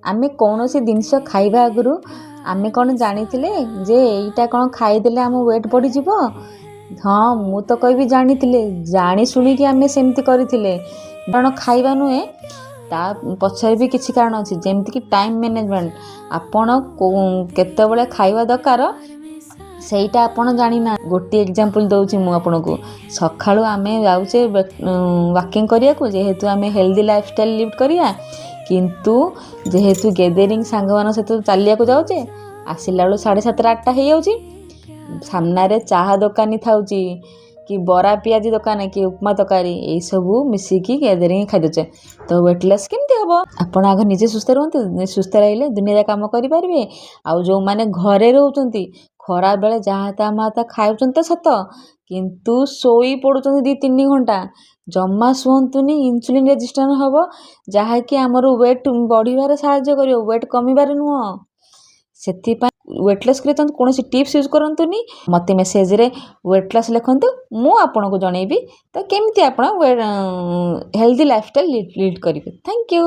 आमे कौनसी जिनिस खाइबा आगुरु आमे कौन जानिथिले जे एइटा कौन खाइदेले आम वेट बढ़ी जीवो। हाँ मु तो कहबी जानिथिले जानी शुणिकी आमे सेमती करिथिले कारण खाइबा नुहे ता पछरे भी किछि कारण अछि जेमति कि टाइम मैनेजमेंट आपण केतेबेले खाइबा दरकार ସେଇଟା ଆପଣ ଜାଣିନା। ଗୋଟିଏ ଏକ୍ଜାମ୍ପଲ୍ ଦେଉଛି ମୁଁ ଆପଣଙ୍କୁ। ସକାଳୁ ଆମେ ଯାଉଛେ ୱାକିଂ କରିବାକୁ ଯେହେତୁ ଆମେ ହେଲ୍ଦି ଲାଇଫଷ୍ଟାଇଲ୍ ଲିଭ୍ କରିବା କିନ୍ତୁ ଯେହେତୁ ଗେଦରିଂ ସାଙ୍ଗମାନଙ୍କ ସହିତ ଚାଲିବାକୁ ଯାଉଛେ ଆସିଲା ବେଳୁ 7:30 8ଟା ହେଇଯାଉଛି। ସାମ୍ନାରେ ଚାହା ଦୋକାନୀ ଥାଉଛି କି ବରା ପିଆଜି ଦୋକାନ କି ଉପମା ତରକାରୀ ଏଇସବୁ ମିଶିକି ଗେଦରିଂ ଖାଇଦେଉଛେ ତ ୱେଟ୍ ଲସ୍ କେମିତି ହେବ। ଆପଣ ଆଗ ନିଜେ ସୁସ୍ଥ ରୁହନ୍ତୁ। ସୁସ୍ଥ ରହିଲେ ଦୁନିଆରେ କାମ କରିପାରିବେ। ଆଉ ଯେଉଁମାନେ ଘରେ ରହୁଛନ୍ତି ଖରା ବେଳେ ଯାହା ତା ଖାଉଛନ୍ତି ତ ସତ କିନ୍ତୁ ଶୋଇ ପଡ଼ୁଛନ୍ତି 2-3 ଘଣ୍ଟା ଜମା ଶୁଅନ୍ତୁନି। ଇନ୍ସୁଲିନ୍ ରେଜିଷ୍ଟାନ୍ସ ହେବ ଯାହାକି ଆମର ୱେଟ୍ ବଢ଼ିବାରେ ସାହାଯ୍ୟ କରିବ, ୱେଟ୍ କମିବାରେ ନୁହଁ। ସେଥିପାଇଁ ୱେଟ୍ ଲସ୍ କରିବା କୌଣସି ଟିପ୍ସ ୟୁଜ୍ କରନ୍ତୁନି। ମୋତେ ମେସେଜରେ ୱେଟ୍ ଲସ୍ ଲେଖନ୍ତୁ, ମୁଁ ଆପଣଙ୍କୁ ଜଣେଇବି ତ କେମିତି ଆପଣ ହେଲ୍ଦି ଲାଇଫଷ୍ଟାଇଲ୍ ଲିଡ୍ କରିବେ। Thank you.